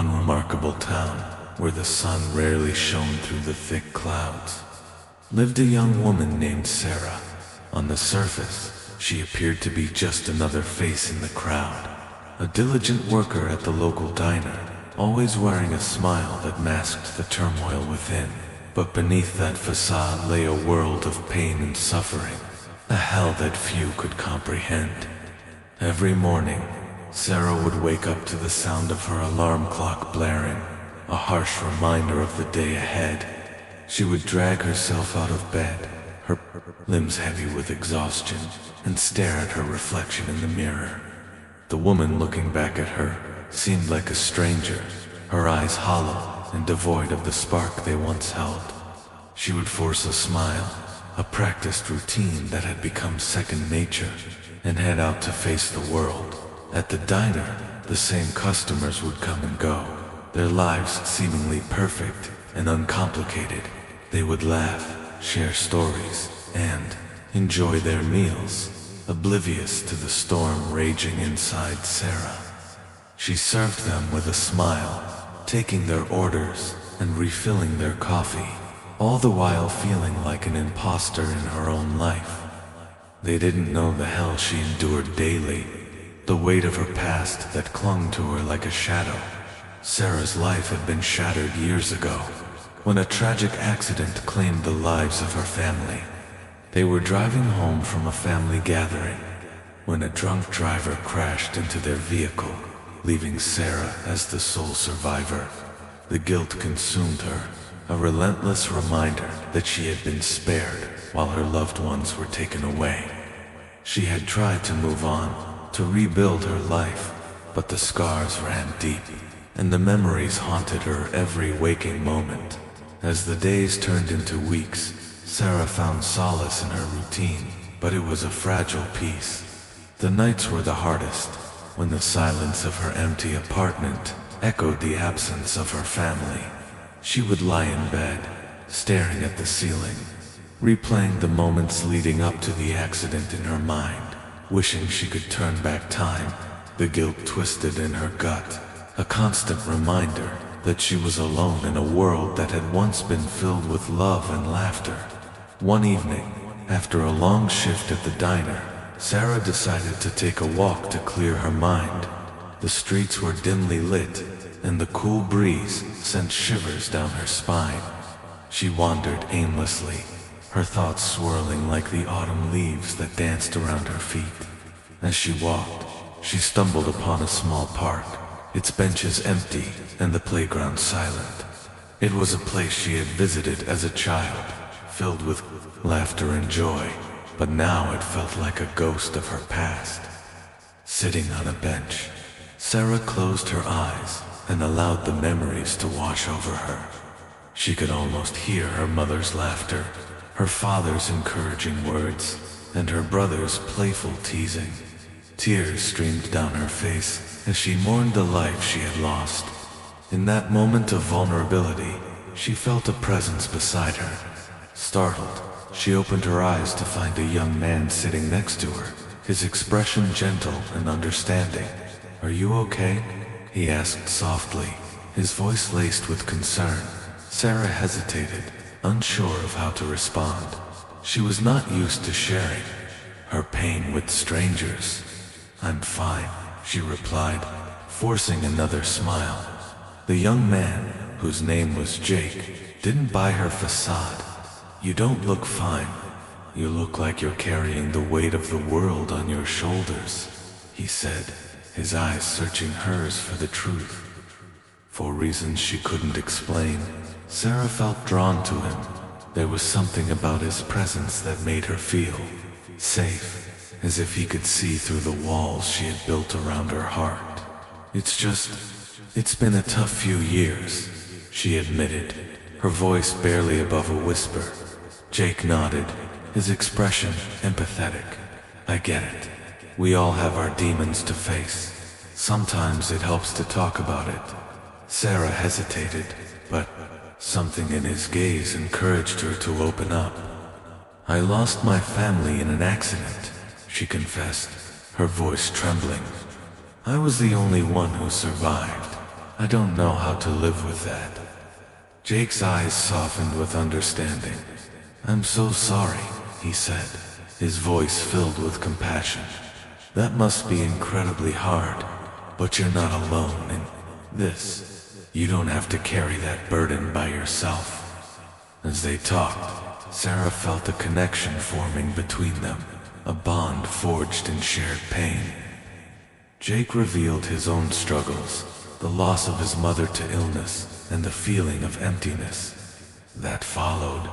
unremarkable town, where the sun rarely shone through the thick clouds, lived a young woman named Sarah. On the surface, she appeared to be just another face in the crowd, a diligent worker at the local diner, always wearing a smile that masked the turmoil within. But beneath that facade lay a world of pain and suffering, a hell that few could comprehend. Every morning, Sarah would wake up to the sound of her alarm clock blaring, a harsh reminder of the day ahead. She would drag herself out of bed, her limbs heavy with exhaustion, and stare at her reflection in the mirror. The woman looking back at her seemed like a stranger, her eyes hollow and devoid of the spark they once held. She would force a smile, a practiced routine that had become second nature, and head out to face the world. At the diner, the same customers would come and go, their lives seemingly perfect and uncomplicated. They would laugh, share stories, and enjoy their meals, oblivious to the storm raging inside Sarah. She served them with a smile, taking their orders and refilling their coffee, all the while feeling like an imposter in her own life. They didn't know the hell she endured daily, the weight of her past that clung to her like a shadow. Sarah's life had been shattered years ago, when a tragic accident claimed the lives of her family. They were driving home from a family gathering when a drunk driver crashed into their vehicle, leaving Sarah as the sole survivor. The guilt consumed her, a relentless reminder that she had been spared while her loved ones were taken away. She had tried to move on, to rebuild her life, but the scars ran deep, and the memories haunted her every waking moment. As the days turned into weeks, Sarah found solace in her routine, but it was a fragile peace. The nights were the hardest, when the silence of her empty apartment echoed the absence of her family. She would lie in bed, staring at the ceiling, replaying the moments leading up to the accident in her mind, wishing she could turn back time. The guilt twisted in her gut, a constant reminder that she was alone in a world that had once been filled with love and laughter. One evening, after a long shift at the diner, Sarah decided to take a walk to clear her mind. The streets were dimly lit, and the cool breeze sent shivers down her spine. She wandered aimlessly, her thoughts swirling like the autumn leaves that danced around her feet. As she walked, she stumbled upon a small park, its benches empty and the playground silent. It was a place she had visited as a child, filled with laughter and joy, but now it felt like a ghost of her past. Sitting on a bench, Sarah closed her eyes and allowed the memories to wash over her. She could almost hear her mother's laughter, her father's encouraging words, and her brother's playful teasing. Tears streamed down her face as she mourned the life she had lost. In that moment of vulnerability, she felt a presence beside her. Startled, she opened her eyes to find a young man sitting next to her, his expression gentle and understanding. "Are you okay?" he asked softly, his voice laced with concern. Sarah hesitated, unsure of how to respond. She was not used to sharing her pain with strangers. "I'm fine," she replied, forcing another smile. The young man, whose name was Jake, didn't buy her facade. "You don't look fine. You look like you're carrying the weight of the world on your shoulders," he said, his eyes searching hers for the truth. For reasons she couldn't explain, Sarah felt drawn to him. There was something about his presence that made her feel safe, as if he could see through the walls she had built around her heart. It's been a tough few years," she admitted, her voice barely above a whisper. Jake nodded, his expression empathetic. "I get it. We all have our demons to face. Sometimes it helps to talk about it." Sarah hesitated, but something in his gaze encouraged her to open up. "I lost my family in an accident," she confessed, her voice trembling. "I was the only one who survived. I don't know how to live with that. Jake's eyes softened with understanding. I'm so sorry, he said, his voice filled with compassion. That must be incredibly hard, but you're not alone in this. You don't have to carry that burden by yourself. As they talked, Sarah felt a connection forming between them, a bond forged in shared pain. Jake revealed his own struggles, the loss of his mother to illness, and the feeling of emptiness that followed.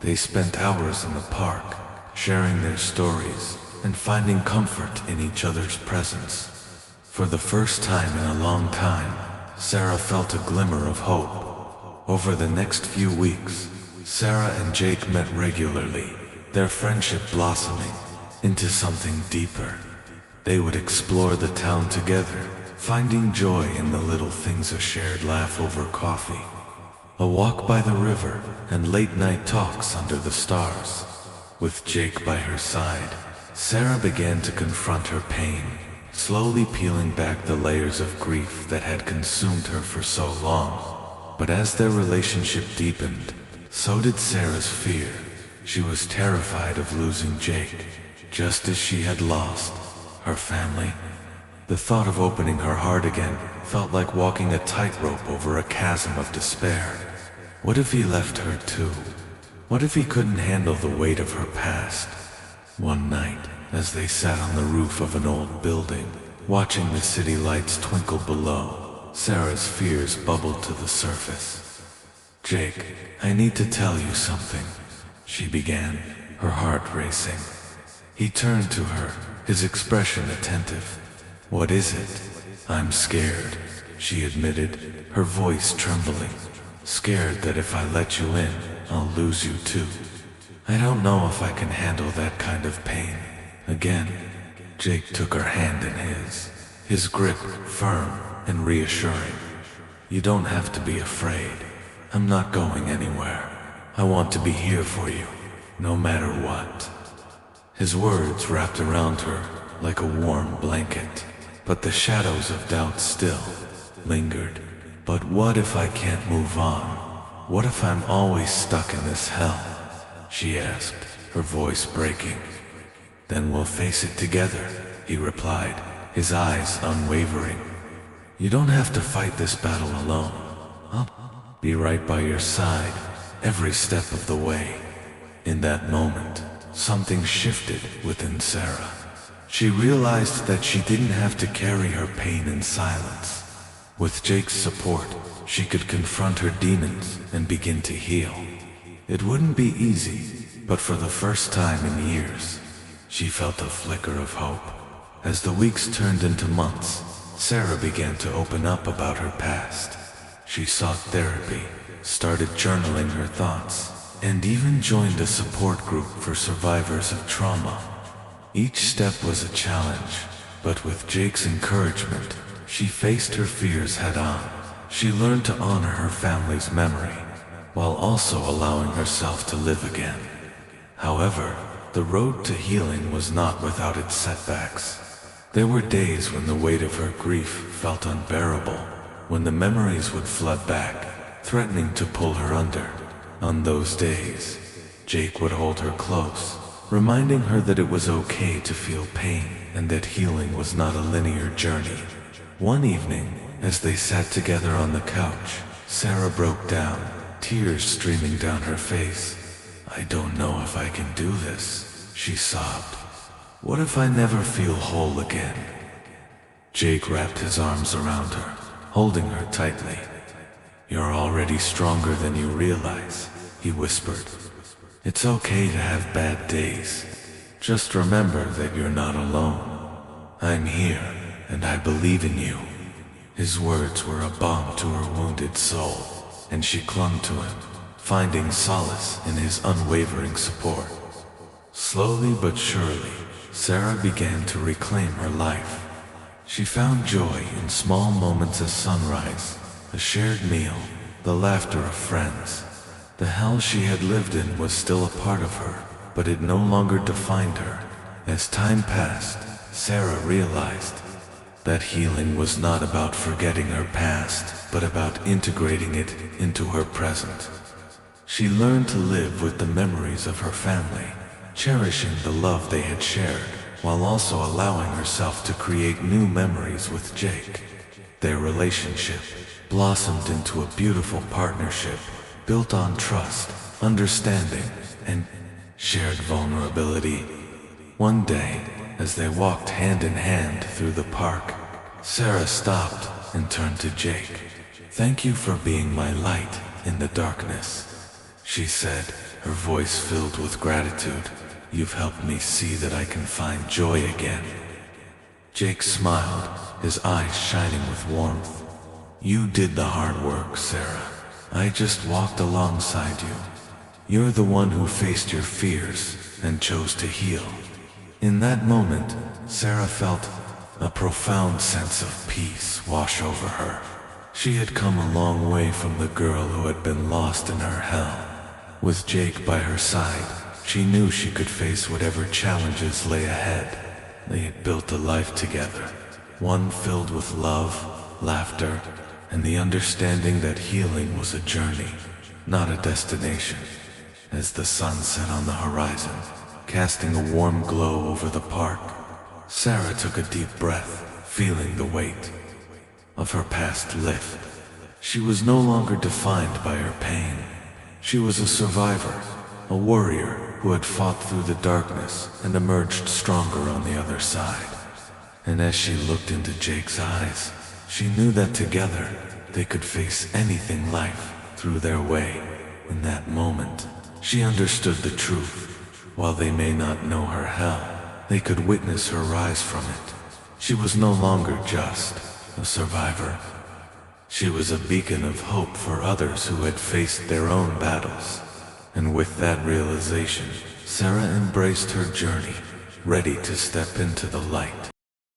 They spent hours in the park, sharing their stories and finding comfort in each other's presence. For the first time in a long time, Sarah felt a glimmer of hope. Over the next few weeks, Sarah and Jake met regularly, their friendship blossoming into something deeper. They would explore the town together, finding joy in the little things, a shared laugh over coffee, a walk by the river, and late-night talks under the stars. With Jake by her side, Sarah began to confront her pain, slowly peeling back the layers of grief that had consumed her for so long. But as their relationship deepened, so did Sarah's fear. She was terrified of losing Jake, just as she had lost her family. The thought of opening her heart again felt like walking a tightrope over a chasm of despair. What if he left her too? What if he couldn't handle the weight of her past? One night, as they sat on the roof of an old building, watching the city lights twinkle below, Sarah's fears bubbled to the surface. Jake, I need to tell you something, she began, her heart racing. He turned to her, his expression attentive. What is it? I'm scared, she admitted, her voice trembling. Scared that if I let you in, I'll lose you too. I don't know if I can handle that kind of pain again. Jake took her hand in his grip firm and reassuring. You don't have to be afraid. I'm not going anywhere. I want to be here for you, no matter what. His words wrapped around her like a warm blanket, but the shadows of doubt still lingered. But what if I can't move on? What if I'm always stuck in this hell? She asked, her voice breaking. Then we'll face it together, he replied, his eyes unwavering. You don't have to fight this battle alone. I'll be right by your side, every step of the way. In that moment, something shifted within Sarah. She realized that she didn't have to carry her pain in silence. With Jake's support, she could confront her demons and begin to heal. It wouldn't be easy, but for the first time in years, she felt a flicker of hope. As the weeks turned into months, Sarah began to open up about her past. She sought therapy, started journaling her thoughts, and even joined a support group for survivors of trauma. Each step was a challenge, but with Jake's encouragement, she faced her fears head-on. She learned to honor her family's memory, while also allowing herself to live again. However, the road to healing was not without its setbacks. There were days when the weight of her grief felt unbearable, when the memories would flood back, threatening to pull her under. On those days, Jake would hold her close, reminding her that it was okay to feel pain and that healing was not a linear journey. One evening, as they sat together on the couch, Sarah broke down, tears streaming down her face. I don't know if I can do this, she sobbed. What if I never feel whole again? Jake wrapped his arms around her, holding her tightly. You're already stronger than you realize, he whispered. It's okay to have bad days. Just remember that you're not alone. I'm here, and I believe in you. His words were a balm to her wounded soul, and she clung to him, finding solace in his unwavering support. Slowly but surely, Sarah began to reclaim her life. She found joy in small moments as sunrise, a shared meal, the laughter of friends. The hell she had lived in was still a part of her, but it no longer defined her. As time passed, Sarah realized that healing was not about forgetting her past, but about integrating it into her present. She learned to live with the memories of her family, cherishing the love they had shared, while also allowing herself to create new memories with Jake. Their relationship blossomed into a beautiful partnership built on trust, understanding, and shared vulnerability. One day, as they walked hand in hand through the park, Sarah stopped and turned to Jake. "Thank you for being my light in the darkness," she said, her voice filled with gratitude. "You've helped me see that I can find joy again." Jake smiled, his eyes shining with warmth. "You did the hard work, Sarah. I just walked alongside you. You're the one who faced your fears and chose to heal." In that moment, Sarah felt a profound sense of peace wash over her. She had come a long way from the girl who had been lost in her hell. With Jake by her side, she knew she could face whatever challenges lay ahead. They had built a life together, one filled with love, laughter, and the understanding that healing was a journey, not a destination. As the sun set on the horizon, casting a warm glow over the park, Sarah took a deep breath, feeling the weight of her past lift. She was no longer defined by her pain. She was a survivor, a warrior who had fought through the darkness and emerged stronger on the other side. And as she looked into Jake's eyes, she knew that together they could face anything life threw their way. In that moment, she understood the truth. While they may not know her hell, they could witness her rise from it. She was no longer just a survivor. She was a beacon of hope for others who had faced their own battles. And with that realization, Sarah embraced her journey, ready to step into the light.